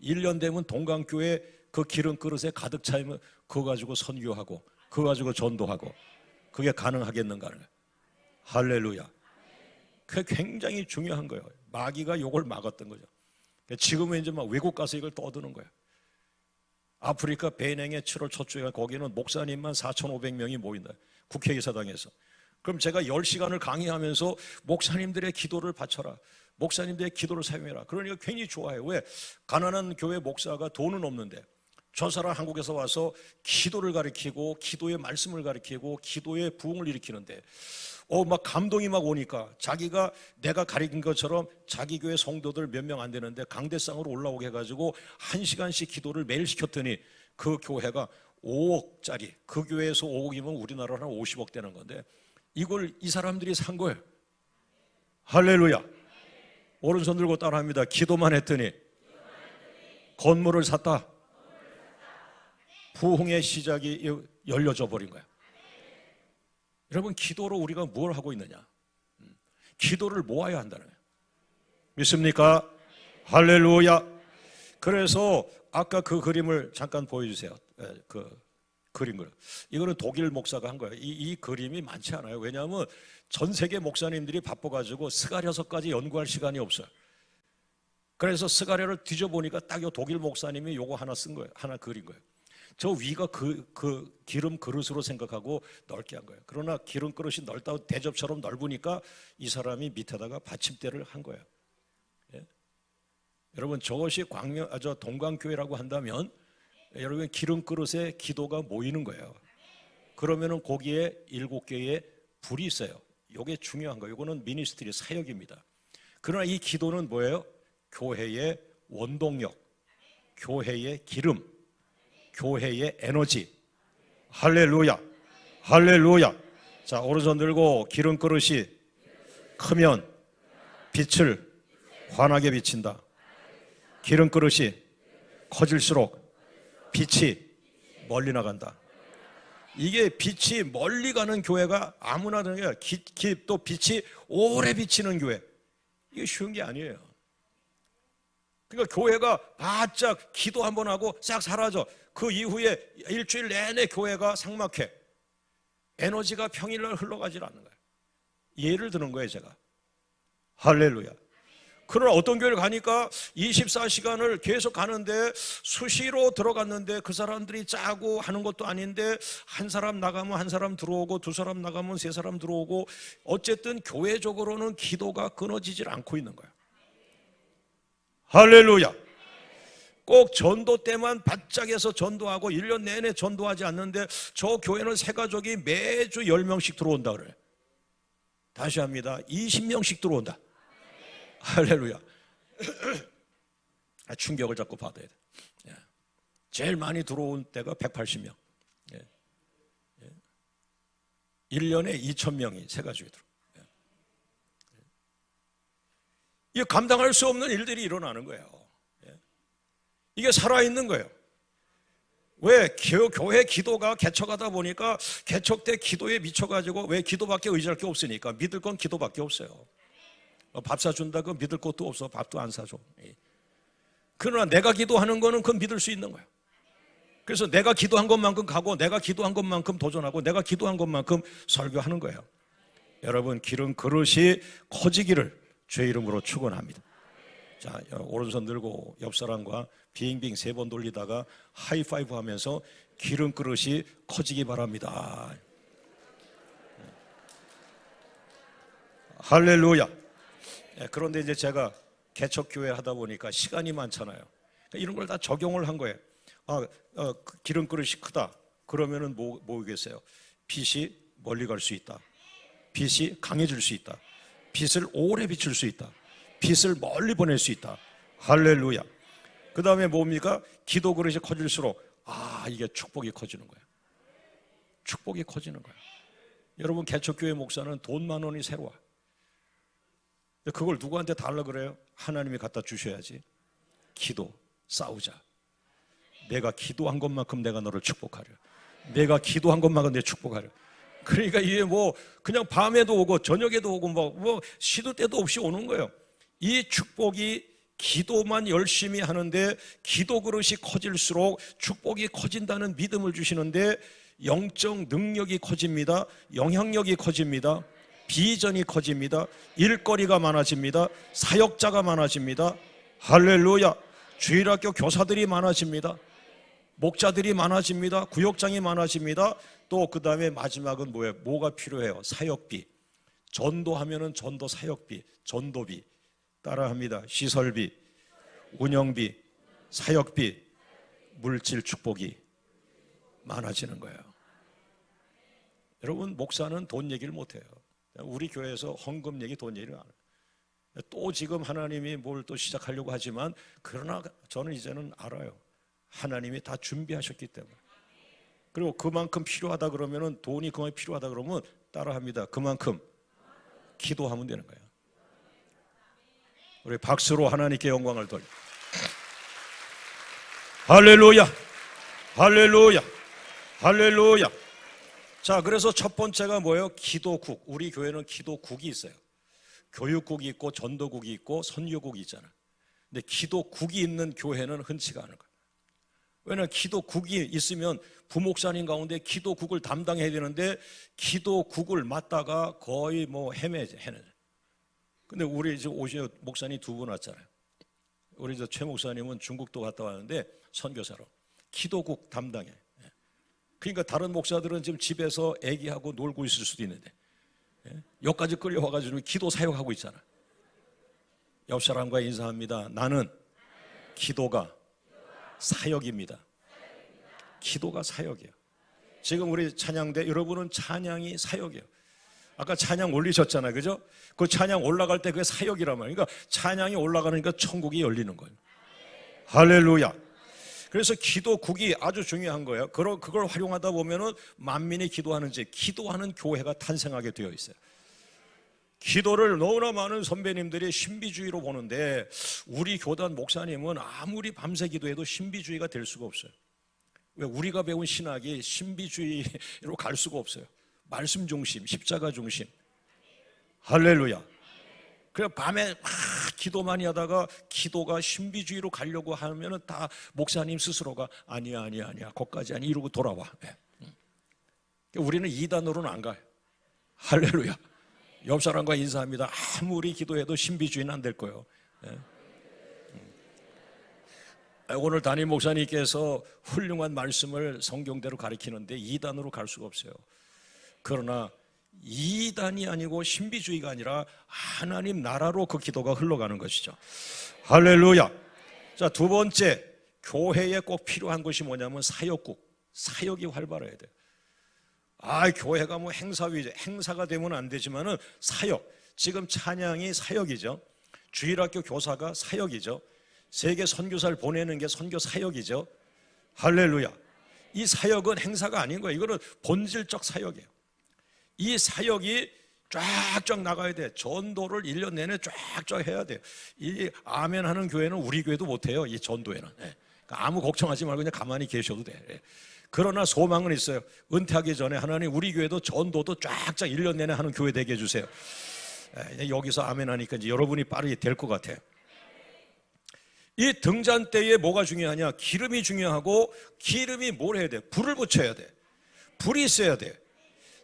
S3: 1년 되면 동강교회 그 기름 그릇에 가득 차이면 그거 가지고 선교하고 그거 가지고 전도하고 그게 가능하겠는가 하는 거예요. 할렐루야. 그게 굉장히 중요한 거예요. 마귀가 요걸 막았던 거죠. 지금은 이제 막 외국 가서 이걸 떠드는 거예요. 아프리카 베냉의 7월 첫 주에 거기는 목사님만 4,500명이 모인다. 국회의사당에서. 그럼 제가 10시간을 강의하면서 목사님들의 기도를 바쳐라. 목사님들의 기도를 사용해라. 그러니까 괜히 좋아해요. 왜? 가난한 교회 목사가 돈은 없는데 저 사람 한국에서 와서 기도를 가르치고 기도의 말씀을 가르치고 기도의 부흥을 일으키는데 막 감동이 막 오니까 자기가 내가 가르친 것처럼 자기 교회 성도들 몇 명 안 되는데 강대상으로 올라오게 해가지고 1시간씩 기도를 매일 시켰더니 그 교회가 5억짜리, 그 교회에서 5억이면 우리나라로 한 50억 되는 건데 이걸 이 사람들이 산 거예요. 할렐루야. 오른손 들고 따라합니다. 기도만 했더니 건물을 샀다. 부흥의 시작이 열려져 버린 거야. 여러분, 기도로 우리가 뭘 하고 있느냐? 기도를 모아야 한다는 거예요. 믿습니까? 할렐루야. 그래서 아까 그 그림을 잠깐 보여주세요. 그 그림을. 이거는 독일 목사가 한 거예요. 이 그림이 많지 않아요. 왜냐하면 전 세계 목사님들이 바빠가지고 스가랴서까지 연구할 시간이 없어요. 그래서 스가랴를 뒤져보니까 딱 요 독일 목사님이 요거 하나 쓴 거예요. 하나 그린 거예요. 저 위가 그 기름 그릇으로 생각하고 넓게 한 거예요. 그러나 기름 그릇이 넓다고 대접처럼 넓으니까 이 사람이 밑에다가 받침대를 한 거예요. 예? 여러분, 저것이 동강교회라고 한다면 여러분 기름 그릇에 기도가 모이는 거예요. 그러면은 거기에 7개의 불이 있어요. 이게 중요한 거예요. 이거는 미니스트리 사역입니다. 그러나 이 기도는 뭐예요? 교회의 원동력, 교회의 기름, 교회의 에너지. 할렐루야. 할렐루야. 자, 오른손 들고 기름 그릇이 크면 빛을 환하게 비친다. 기름 그릇이 커질수록 빛이 멀리 나간다. 이게 빛이 멀리 가는 교회가 아무나 되는 게 아니라 또 빛이 오래 비치는 교회. 이게 쉬운 게 아니에요. 그러니까 교회가 바짝 기도 한번 하고 싹 사라져. 그 이후에 일주일 내내 교회가 삭막해. 에너지가 평일날 흘러가질 않는 거예요. 예를 드는 거예요, 제가. 할렐루야. 그러나 어떤 교회를 가니까 24시간을 계속 가는데 수시로 들어갔는데 그 사람들이 짜고 하는 것도 아닌데 한 사람 나가면 한 사람 들어오고 두 사람 나가면 세 사람 들어오고 어쨌든 교회적으로는 기도가 끊어지질 않고 있는 거예요. 할렐루야. 꼭 전도 때만 바짝해서 전도하고 1년 내내 전도하지 않는데 저 교회는 새 가족이 매주 10명씩 들어온다 그래요. 다시 합니다. 20명씩 들어온다. 할렐루야. 충격을 자꾸 받아야 돼. 제일 많이 들어온 때가 180명. 1년에 2,000명이 새 가족이 들어. 이게 감당할 수 없는 일들이 일어나는 거예요. 이게 살아있는 거예요. 왜? 교회 기도가 개척하다 보니까 개척 때 기도에 미쳐가지고 왜 기도밖에 의지할 게 없으니까 믿을 건 기도밖에 없어요. 밥 사준다 그 믿을 것도 없어. 밥도 안 사줘. 그러나 내가 기도하는 거는 그건 믿을 수 있는 거예요. 그래서 내가 기도한 것만큼 가고 내가 기도한 것만큼 도전하고 내가 기도한 것만큼 설교하는 거예요. 여러분, 기름 그릇이 커지기를 주의 이름으로 축원합니다. 자, 오른손 들고 옆 사람과 빙빙 3번 돌리다가 하이파이브 하면서 기름 그릇이 커지기 바랍니다. 할렐루야. 그런데 이제 제가 개척교회 하다 보니까 시간이 많잖아요. 그러니까 이런 걸 다 적용을 한 거예요. 그 기름 그릇이 크다. 그러면은 뭐겠어요? 빛이 멀리 갈 수 있다. 빛이 강해질 수 있다. 빛을 오래 비출 수 있다. 빛을 멀리 보낼 수 있다. 할렐루야. 그 다음에 뭡니까? 기도 그릇이 커질수록 이게 축복이 커지는 거예요. 축복이 커지는 거예요. 여러분, 개척교회 목사는 돈 10,000원이 새로 와. 그걸 누구한테 달라 그래요? 하나님이 갖다 주셔야지. 기도, 싸우자. 내가 기도한 것만큼 내가 너를 축복하려. 내가 기도한 것만큼 내 축복하려. 그러니까 이게 그냥 밤에도 오고 저녁에도 오고 시도 때도 없이 오는 거예요. 이 축복이 기도만 열심히 하는데 기도 그릇이 커질수록 축복이 커진다는 믿음을 주시는데 영적 능력이 커집니다. 영향력이 커집니다. 비전이 커집니다. 일거리가 많아집니다. 사역자가 많아집니다. 할렐루야. 주일학교 교사들이 많아집니다. 목자들이 많아집니다. 구역장이 많아집니다. 또 그 다음에 마지막은 뭐예요? 뭐가 필요해요? 사역비. 전도하면은 전도 사역비, 전도비. 따라합니다. 시설비, 운영비, 사역비, 물질 축복이 많아지는 거예요. 여러분, 목사는 돈 얘기를 못해요. 우리 교회에서 헌금 얘기, 돈 얘기를 안 해요. 또 지금 하나님이 뭘 또 시작하려고 하지만 그러나 저는 이제는 알아요. 하나님이 다 준비하셨기 때문에. 그리고 그만큼 필요하다 그러면은 돈이 그만큼 필요하다 그러면 따라합니다. 그만큼 기도하면 되는 거예요. 우리 박수로 하나님께 영광을 돌려. 할렐루야, 할렐루야, 할렐루야. 자, 그래서 첫 번째가 뭐예요? 기도국. 우리 교회는 기도국이 있어요. 교육국이 있고 전도국이 있고 선교국이 있잖아요. 근데 기도국이 있는 교회는 흔치가 않은 거예요. 왜냐하면 기도국이 있으면 부목사님 가운데 기도국을 담당해야 되는데 기도국을 맡다가 거의 헤매져. 근데 우리 이제 오시는 목사님 2분 왔잖아요. 우리 최 목사님은 중국도 갔다 왔는데 선교사로 기도국 담당해. 그러니까 다른 목사들은 지금 집에서 애기하고 놀고 있을 수도 있는데 여기까지 끌려와가지고 기도 사역하고 있잖아. 옆 사람과 인사합니다. 나는 기도가 사역입니다. 기도가 사역이에요. 지금 우리 찬양대 여러분은 찬양이 사역이에요. 아까 찬양 올리셨잖아요. 그죠? 그 찬양 올라갈 때 그게 사역이란 말이에요. 그러니까 찬양이 올라가니까 천국이 열리는 거예요. 할렐루야. 그래서 기도국이 아주 중요한 거예요. 그걸 활용하다 보면은 만민이 기도하는지 기도하는 교회가 탄생하게 되어 있어요. 기도를 너무나 많은 선배님들이 신비주의로 보는데 우리 교단 목사님은 아무리 밤새 기도해도 신비주의가 될 수가 없어요. 왜? 우리가 배운 신학이 신비주의로 갈 수가 없어요. 말씀 중심, 십자가 중심. 할렐루야. 그래 밤에 막 기도 많이 하다가 기도가 신비주의로 가려고 하면은 다 목사님 스스로가 아니야 거기까지 아니 이러고 돌아와. 우리는 2단으로는 안 가요. 할렐루야. 옆 사람과 인사합니다. 아무리 기도해도 신비주의는 안 될 거예요. 오늘 담임 목사님께서 훌륭한 말씀을 성경대로 가르치는데 2단으로 갈 수가 없어요. 그러나 2단이 아니고 신비주의가 아니라 하나님 나라로 그 기도가 흘러가는 것이죠. 할렐루야. 자, 2번째, 교회에 꼭 필요한 것이 뭐냐면 사역국. 사역이 활발해야 돼요. 교회가 행사 위주, 행사가 되면 안 되지만은 사역. 지금 찬양이 사역이죠. 주일학교 교사가 사역이죠. 세계 선교사를 보내는 게 선교 사역이죠. 할렐루야. 이 사역은 행사가 아닌 거예요. 이거는 본질적 사역이에요. 이 사역이 쫙쫙 나가야 돼. 전도를 1년 내내 쫙쫙 해야 돼요. 이 아멘 하는 교회는 우리 교회도 못해요. 이 전도회는. 그러니까 아무 걱정하지 말고 그냥 가만히 계셔도 돼. 그러나 소망은 있어요. 은퇴하기 전에 하나님 우리 교회도 전도도 쫙쫙 1년 내내 하는 교회 되게 해주세요. 여기서 아멘 하니까 이제 여러분이 빠르게 될 것 같아요. 이 등잔 때에 뭐가 중요하냐? 기름이 중요하고 기름이 뭘 해야 돼? 불을 붙여야 돼. 불이 있어야 돼.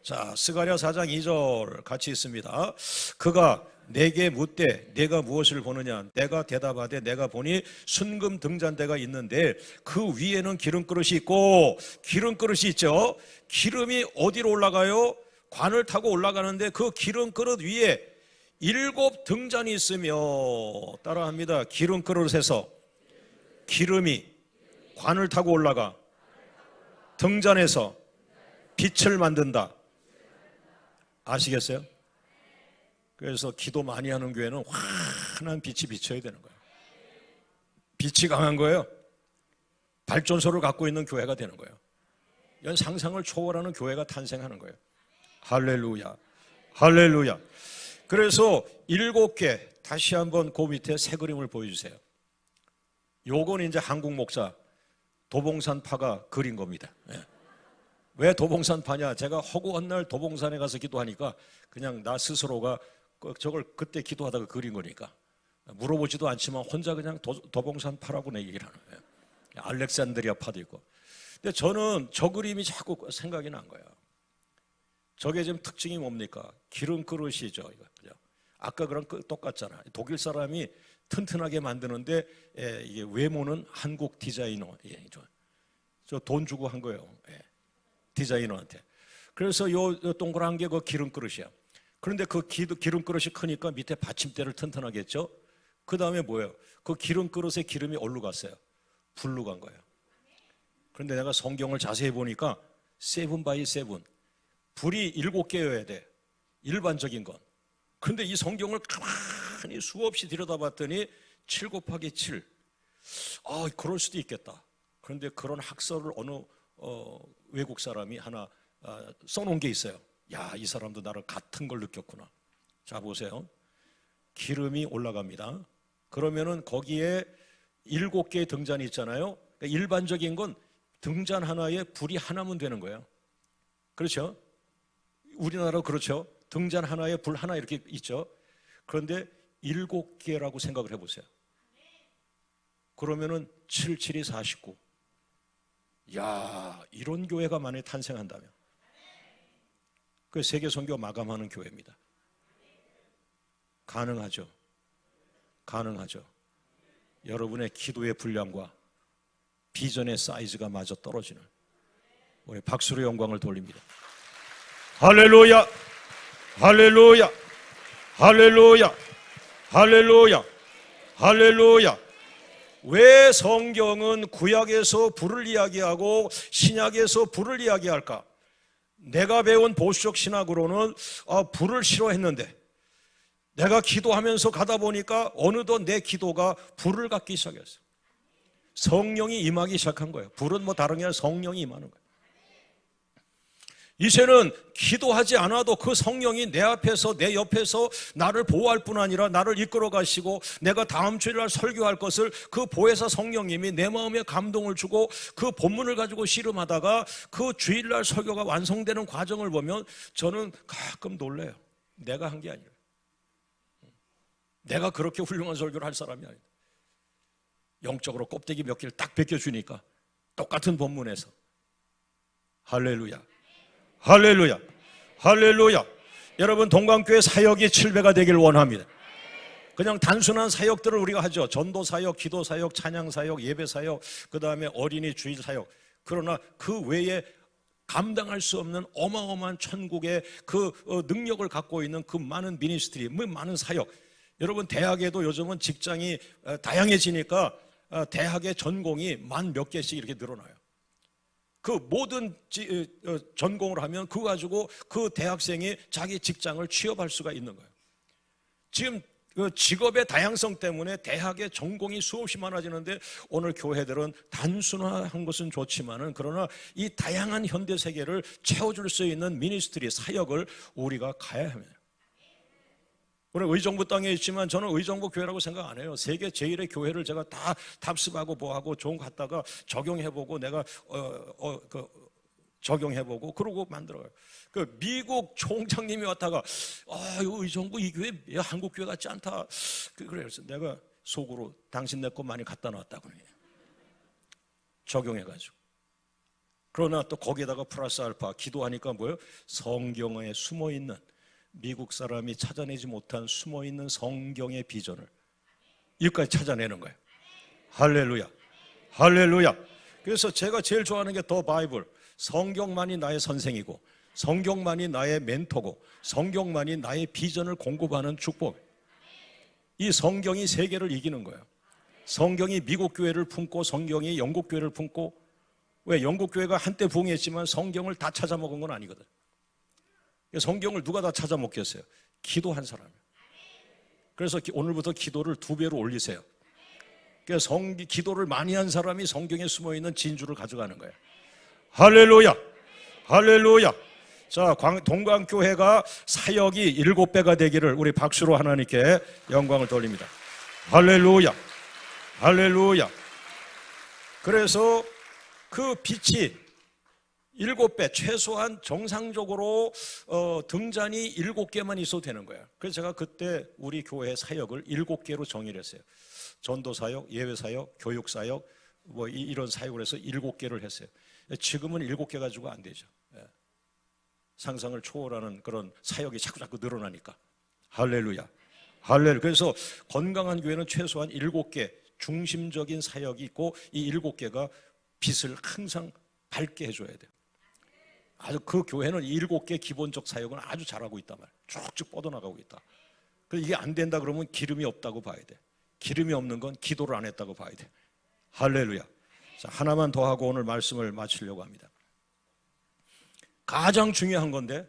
S3: 자, 스가랴 4장 2절 같이 있습니다. 그가 내게 묻되 내가 무엇을 보느냐? 내가 대답하되 내가 보니 순금 등잔대가 있는데 그 위에는 기름그릇이 있고 기름그릇이 있죠. 기름이 어디로 올라가요? 관을 타고 올라가는데 그 기름그릇 위에 7 등잔이 있으며, 따라합니다. 기름 그릇에서 기름이 관을 타고 올라가 등잔에서 빛을 만든다. 아시겠어요? 그래서 기도 많이 하는 교회는 환한 빛이 비쳐야 되는 거예요. 빛이 강한 거예요. 발전소를 갖고 있는 교회가 되는 거예요. 이건 상상을 초월하는 교회가 탄생하는 거예요. 할렐루야, 할렐루야. 그래서 7개, 다시 한번 그 밑에 새 그림을 보여주세요. 요건 이제 한국 목사 도봉산파가 그린 겁니다. 왜 도봉산파냐? 제가 허구한 날 도봉산에 가서 기도하니까 그냥 나 스스로가 저걸 그때 기도하다가 그린 거니까 물어보지도 않지만 혼자 그냥 도봉산파라고 내 얘기를 하는 거예요. 알렉산드리아 파도 있고. 근데 저는 저 그림이 자꾸 생각이 난 거예요. 저게 지금 특징이 뭡니까? 기름 그릇이죠. 이거. 그죠? 아까 그랑 똑같잖아. 독일 사람이 튼튼하게 만드는데 이게 외모는 한국 디자이너. 저 돈 주고 한 거예요. 디자이너한테. 그래서 요 동그란 게 그 기름 그릇이야. 그런데 그 기름 그릇이 크니까 밑에 받침대를 튼튼하게 했죠. 그 다음에 뭐예요? 그 기름 그릇에 기름이 어디로 갔어요? 불로 간 거예요. 그런데 내가 성경을 자세히 보니까 7 by 7 불이 7개여야 돼. 일반적인 건. 그런데 이 성경을 가만히 수없이 들여다봤더니 7 곱하기 7. 그럴 수도 있겠다. 그런데 그런 학설을 어느 외국 사람이 하나 써놓은 게 있어요. 야, 이 사람도 나를 같은 걸 느꼈구나. 자, 보세요. 기름이 올라갑니다. 그러면은 거기에 7개의 등잔이 있잖아요. 그러니까 일반적인 건 등잔 하나에 불이 하나면 되는 거예요. 그렇죠? 우리나라 그렇죠? 등잔 하나에 불 하나 이렇게 있죠. 그런데 7개라고 생각을 해보세요. 그러면은 7, 7이 49. 야, 이런 교회가 만약에 탄생한다면 그 세계 선교 마감하는 교회입니다. 가능하죠. 가능하죠. 여러분의 기도의 분량과 비전의 사이즈가 마저 떨어지는 우리 박수로 영광을 돌립니다. 할렐루야, 할렐루야, 할렐루야, 할렐루야, 할렐루야. 왜 성경은 구약에서 불을 이야기하고 신약에서 불을 이야기할까? 내가 배운 보수적 신학으로는 불을 싫어했는데 내가 기도하면서 가다 보니까 어느덧 내 기도가 불을 갖기 시작했어요. 성령이 임하기 시작한 거예요. 불은 뭐 다른 게 아니라 성령이 임하는 거예요. 이제는 기도하지 않아도 그 성령이 내 앞에서 내 옆에서 나를 보호할 뿐 아니라 나를 이끌어 가시고 내가 다음 주일날 설교할 것을 그 보혜사 성령님이 내 마음에 감동을 주고 그 본문을 가지고 씨름하다가 그 주일날 설교가 완성되는 과정을 보면 저는 가끔 놀래요. 내가 한 게 아니라 내가 그렇게 훌륭한 설교를 할 사람이 아니다. 영적으로 껍데기 몇 개를 딱 벗겨주니까 똑같은 본문에서 할렐루야, 할렐루야, 할렐루야. 여러분 동강교회 사역이 7배가 되길 원합니다. 그냥 단순한 사역들을 우리가 하죠. 전도 사역, 기도 사역, 찬양 사역, 예배 사역, 그 다음에 어린이 주일 사역. 그러나 그 외에 감당할 수 없는 어마어마한 천국의 그 능력을 갖고 있는 그 많은 미니스트리, 많은 사역. 여러분 대학에도 요즘은 직장이 다양해지니까 대학의 전공이 만 몇 개씩 이렇게 늘어나요. 그 모든 전공을 하면 그거 가지고 그 대학생이 자기 직장을 취업할 수가 있는 거예요. 지금 그 직업의 다양성 때문에 대학의 전공이 수없이 많아지는데 오늘 교회들은 단순화한 것은 좋지만은 그러나 이 다양한 현대 세계를 채워줄 수 있는 미니스트리 사역을 우리가 가야 합니다. 우리 의정부 땅에 있지만 저는 의정부 교회라고 생각 안 해요. 세계 제1의 교회를 제가 다 답습하고 뭐하고 좀 갔다가 적용해보고 내가 적용해보고 그러고 만들어요. 그 미국 총장님이 왔다가 의정부 이 교회 한국 교회 같지 않다. 그래서 내가 속으로 당신 내 거 많이 갖다 놨다고 적용해가지고. 그러나 또 거기에다가 플러스 알파 기도하니까 뭐예요? 성경에 숨어있는 미국 사람이 찾아내지 못한 숨어있는 성경의 비전을 여기까지 찾아내는 거예요. 할렐루야, 할렐루야. 그래서 제가 제일 좋아하는 게 더 바이블. 성경만이 나의 선생이고 성경만이 나의 멘토고 성경만이 나의 비전을 공급하는 축복. 이 성경이 세계를 이기는 거예요. 성경이 미국 교회를 품고 성경이 영국 교회를 품고, 왜 영국 교회가 한때 부흥했지만 성경을 다 찾아먹은 건 아니거든. 성경을 누가 다 찾아먹겠어요? 기도한 사람이에요. 그래서 오늘부터 기도를 2배로 올리세요. 그래서 기도를 많이 한 사람이 성경에 숨어있는 진주를 가져가는 거예요. 할렐루야, 할렐루야. 자, 동광교회가 사역이 7배가 되기를 우리 박수로 하나님께 영광을 돌립니다. 할렐루야, 할렐루야. 그래서 그 빛이 7배, 최소한 정상적으로 등잔이 7개만 있어도 되는 거예요. 그래서 제가 그때 우리 교회 사역을 7개로 정의를 했어요. 전도 사역, 예외 사역, 교육 사역, 뭐 이런 사역을 해서 7개를 했어요. 지금은 7개 가지고 안 되죠. 상상을 초월하는 그런 사역이 자꾸 늘어나니까. 할렐루야, 할렐루야. 그래서 건강한 교회는 최소한 7개 중심적인 사역이 있고, 이 7개가 빛을 항상 밝게 해줘야 돼요. 아주 그 교회는 7개 기본적 사역은 아주 잘하고 있단 말이에요. 쭉쭉 뻗어나가고 있다. 그래서 이게 안 된다 그러면 기름이 없다고 봐야 돼. 기름이 없는 건 기도를 안 했다고 봐야 돼. 할렐루야. 자, 하나만 더 하고 오늘 말씀을 마치려고 합니다. 가장 중요한 건데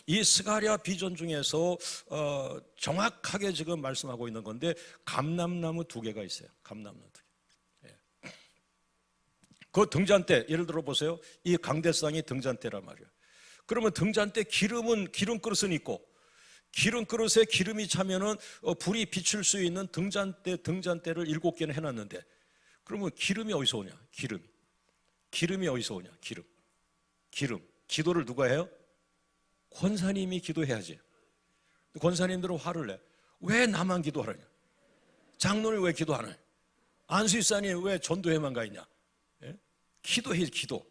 S3: 이 스가랴 비전 중에서 정확하게 지금 말씀하고 있는 건데, 감람나무 2개가 있어요. 감람나무 2개. 그 등잔대, 예를 들어 보세요. 이 강대상이 등잔대란 말이에요. 그러면 등잔대 기름 그릇은 있고, 기름 그릇에 기름이 차면은 불이 비출 수 있는 등잔대를 7개는 해놨는데, 그러면 기름이 어디서 오냐? 기름이 어디서 오냐? 기름. 기도를 누가 해요? 권사님이 기도해야지. 권사님들은 화를 내. 왜 나만 기도하느냐? 장로는 왜 기도하느냐? 안수집사님 왜 전도회만 가 있냐? 예? 기도해야지, 기도.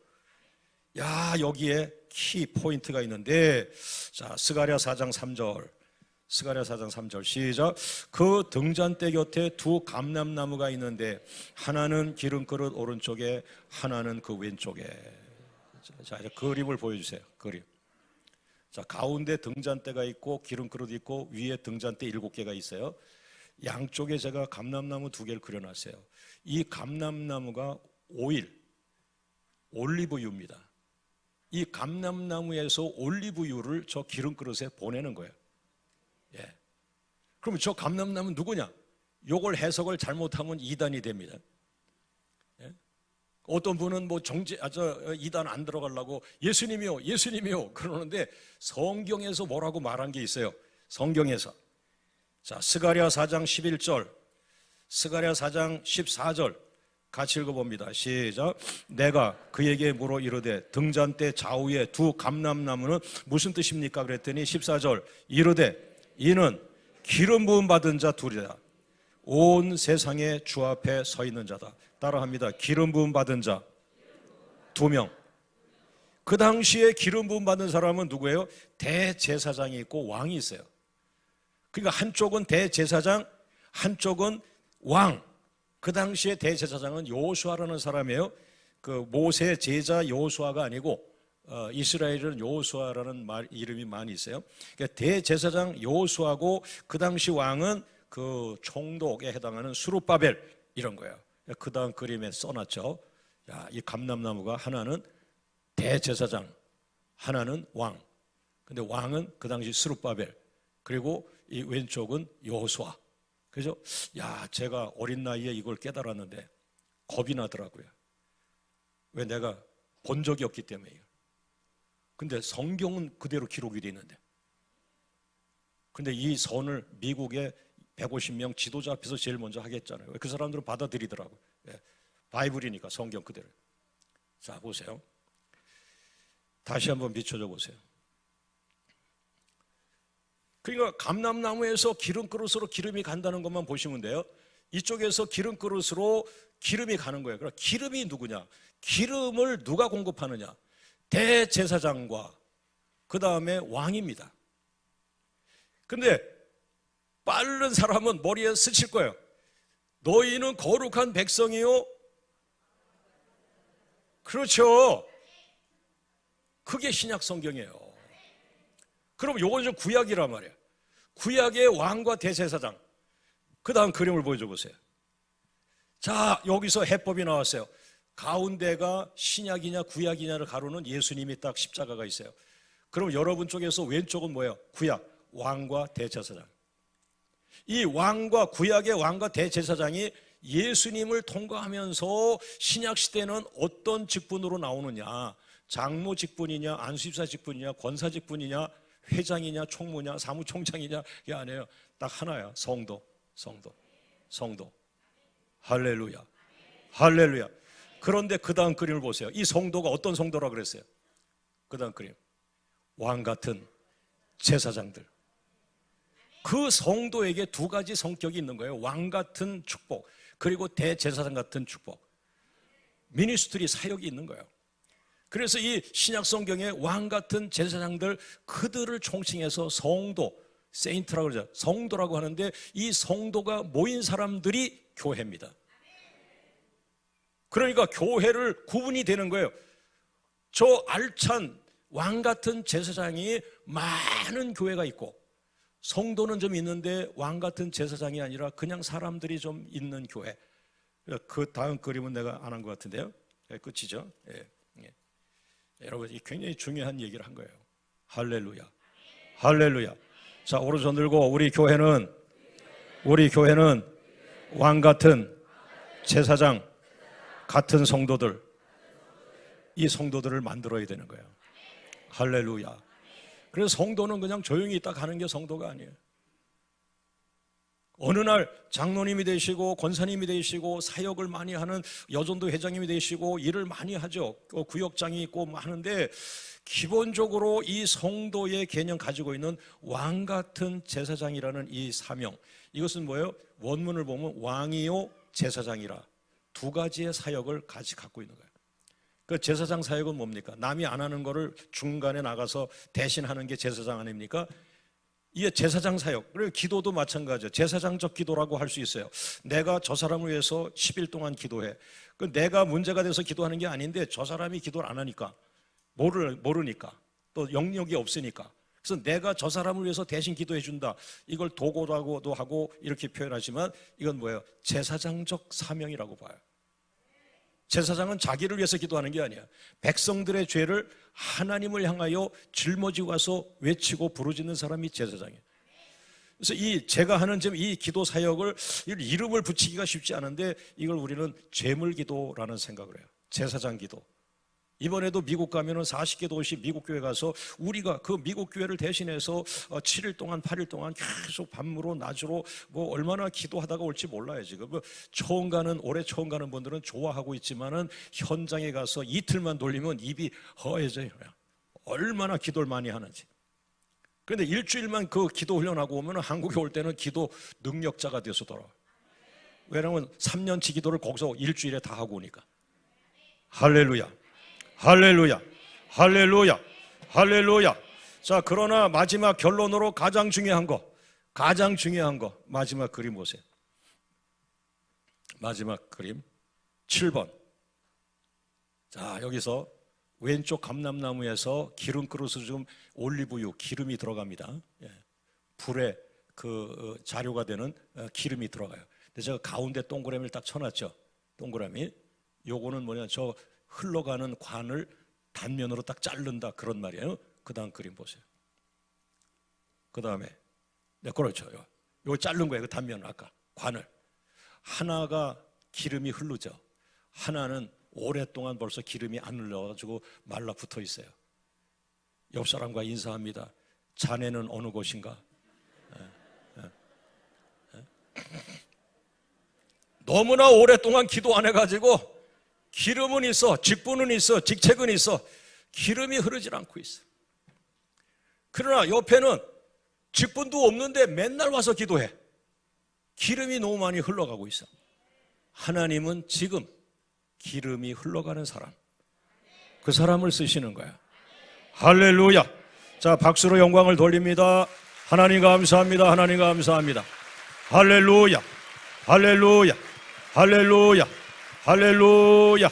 S3: 야, 여기에 키 포인트가 있는데, 자, 스가랴 4장 3절. 스가랴 4장 3절 시작. 그 등잔대 곁에 2 감람나무가 있는데, 하나는 기름그릇 오른쪽에, 하나는 그 왼쪽에. 자, 이제 그림을 보여주세요. 그림. 자, 가운데 등잔대가 있고 기름그릇 있고 위에 등잔대 7개가 있어요. 양쪽에 제가 감람나무 2개를 그려놨어요. 이 감람나무가 올리브유입니다. 이 감람나무에서 올리브유를 저 기름그릇에 보내는 거예요. 예. 그러면 저 감람나무는 누구냐? 요걸 해석을 잘못하면 이단이 됩니다. 어떤 분은 뭐 이단 안 들어가려고 예수님이요 그러는데, 성경에서 뭐라고 말한 게 있어요. 성경에서. 자, 스가랴 4장 11절, 스가랴 4장 14절 같이 읽어봅니다. 시작. 내가 그에게 물어 이르되 등잔대 좌우에 2 감람나무는 무슨 뜻입니까? 그랬더니 14절 이르되 이는 기름 부음 받은 자 2이다. 온 세상의 주 앞에 서 있는 자다. 따라합니다. 기름 부음 받은 자 2명. 그 당시에 기름 부음 받은 사람은 누구예요? 대제사장이 있고 왕이 있어요. 그러니까 한쪽은 대제사장, 한쪽은 왕. 그 당시에 대제사장은 여호수아라는 사람이에요. 그 모세 제자 여호수아가 아니고 이스라엘은 여호수아라는 이름이 많이 있어요. 그러니까 대제사장 여호수아고, 그 당시 왕은 그 총독에 해당하는 스룹바벨 이런 거예요. 그 다음 그림에 써놨죠. 야, 이 감람나무가 하나는 대제사장, 하나는 왕. 근데 왕은 그 당시 스룹바벨, 그리고 이 왼쪽은 여호수아. 그래서 야, 제가 어린 나이에 이걸 깨달았는데 겁이 나더라고요. 왜? 내가 본 적이 없기 때문에요. 근데 성경은 그대로 기록이 되어 있는데, 근데 이 선을 미국의 150명 지도자 앞에서 제일 먼저 하겠잖아요. 그 사람들은 받아들이더라고요. 예. 바이블이니까 성경 그대로. 자, 보세요. 다시 한번 비춰줘 보세요. 그러니까 감람나무에서 기름그릇으로 기름이 간다는 것만 보시면 돼요. 이쪽에서 기름그릇으로 기름이 가는 거예요. 그럼 기름이 누구냐? 기름을 누가 공급하느냐? 대제사장과 그 다음에 왕입니다. 근데 빠른 사람은 머리에 스칠 거예요. 너희는 거룩한 백성이요. 그렇죠. 그게 신약 성경이에요. 그럼 요건 좀 구약이란 말이에요. 구약의 왕과 대제사장. 그 다음 그림을 보여줘 보세요. 자, 여기서 해법이 나왔어요. 가운데가 신약이냐 구약이냐를 가르는 예수님이 딱 십자가가 있어요. 그럼 여러분 쪽에서 왼쪽은 뭐예요? 구약, 왕과 대제사장. 이 왕과 구약의 왕과 대제사장이 예수님을 통과하면서 신약 시대는 어떤 직분으로 나오느냐? 장로 직분이냐, 안수집사 직분이냐, 권사 직분이냐, 회장이냐, 총무냐, 사무총장이냐, 이게 아니에요. 딱 하나야. 성도. 할렐루야. 할렐루야. 그런데 그 다음 그림을 보세요. 이 성도가 어떤 성도라 그랬어요? 그 다음 그림. 왕 같은 제사장들. 그 성도에게 두 가지 성격이 있는 거예요. 왕 같은 축복, 그리고 대제사장 같은 축복. 미니스트리 사역이 있는 거예요. 그래서 이 신약 성경에 왕 같은 제사장들, 그들을 총칭해서 성도, 세인트라고 그러죠. 성도라고 하는데, 이 성도가 모인 사람들이 교회입니다. 그러니까 교회를 구분이 되는 거예요. 저 알찬 왕 같은 제사장이 많은 교회가 있고, 성도는 좀 있는데 왕 같은 제사장이 아니라 그냥 사람들이 좀 있는 교회. 그 다음 그림은 내가 안 한 것 같은데요. 끝이죠. 예. 여러분, 이 굉장히 중요한 얘기를 한 거예요. 할렐루야. 할렐루야. 자, 오른손 들고 우리 교회는 왕 같은 제사장 같은 성도들, 이 성도들을 만들어야 되는 거예요. 할렐루야. 그래서 성도는 그냥 조용히 있다 가는 게 성도가 아니에요. 어느 날 장로님이 되시고 권사님이 되시고 사역을 많이 하는 여전도 회장님이 되시고 일을 많이 하죠. 구역장이 있고 하는데, 기본적으로 이 성도의 개념 가지고 있는 왕 같은 제사장이라는 이 사명, 이것은 뭐예요? 원문을 보면 왕이요 제사장이라 두 가지의 사역을 같이 갖고 있는 거예요. 그 제사장 사역은 뭡니까? 남이 안 하는 거를 중간에 나가서 대신하는 게 제사장 아닙니까? 이게 제사장 사역. 그리고 기도도 마찬가지예요. 제사장적 기도라고 할 수 있어요. 내가 저 사람을 위해서 10일 동안 기도해. 그 내가 문제가 돼서 기도하는 게 아닌데, 저 사람이 기도를 안 하니까, 모르니까, 또 영역이 없으니까, 그래서 내가 저 사람을 위해서 대신 기도해 준다. 이걸 도고라고도 하고 이렇게 표현하지만, 이건 뭐예요? 제사장적 사명이라고 봐요. 제사장은 자기를 위해서 기도하는 게 아니야. 백성들의 죄를 하나님을 향하여 짊어지고 가서 외치고 부르짖는 사람이 제사장이에요. 그래서 제가 하는 지금 이 기도 사역을, 이름을 붙이기가 쉽지 않은데, 이걸 우리는 제물기도라는 생각을 해요. 제사장 기도. 이번에도 미국 가면은 40개 도시 미국 교회 가서 우리가 그 미국 교회를 대신해서 7일 동안 8일 동안 계속 밤으로 낮으로 뭐 얼마나 기도하다가 올지 몰라요. 지금 올해 처음 가는 분들은 좋아하고 있지만은, 현장에 가서 이틀만 돌리면 입이 허해져요. 얼마나 기도를 많이 하는지. 그런데 일주일만 그 기도 훈련하고 오면 한국에 올 때는 기도 능력자가 돼서 돌아와요. 왜냐하면 3년치 기도를 거기서 일주일에 다 하고 오니까. 할렐루야. 할렐루야. 할렐루야. 할렐루야. 자, 그러나 마지막 결론으로 가장 중요한 거, 마지막 그림 보세요. 마지막 그림 7번. 자, 여기서 왼쪽 감람나무에서 기름 그릇으로 좀 올리브유, 기름이 들어갑니다. 불에 그 자료가 되는 기름이 들어가요. 근데 제가 가운데 동그라미를 딱 쳐놨죠. 동그라미. 요거는 뭐냐, 저 흘러가는 관을 단면으로 딱 자른다, 그런 말이에요. 그 다음 그림 보세요. 그 다음에, 네, 그렇죠. 요거 자른 거예요. 그 단면, 아까 관을. 하나가 기름이 흐르죠. 하나는 오랫동안 벌써 기름이 안 흘러가지고 말라 붙어 있어요. 옆 사람과 인사합니다. 자네는 어느 곳인가? 너무나 오랫동안 기도 안 해가지고 기름은 있어, 직분은 있어, 직책은 있어, 기름이 흐르질 않고 있어. 그러나 옆에는 직분도 없는데 맨날 와서 기도해. 기름이 너무 많이 흘러가고 있어. 하나님은 지금 기름이 흘러가는 사람, 그 사람을 쓰시는 거야. 할렐루야. 자, 박수로 영광을 돌립니다. 하나님 감사합니다. 하나님 감사합니다. 할렐루야. 할렐루야. 할렐루야. 할렐루야.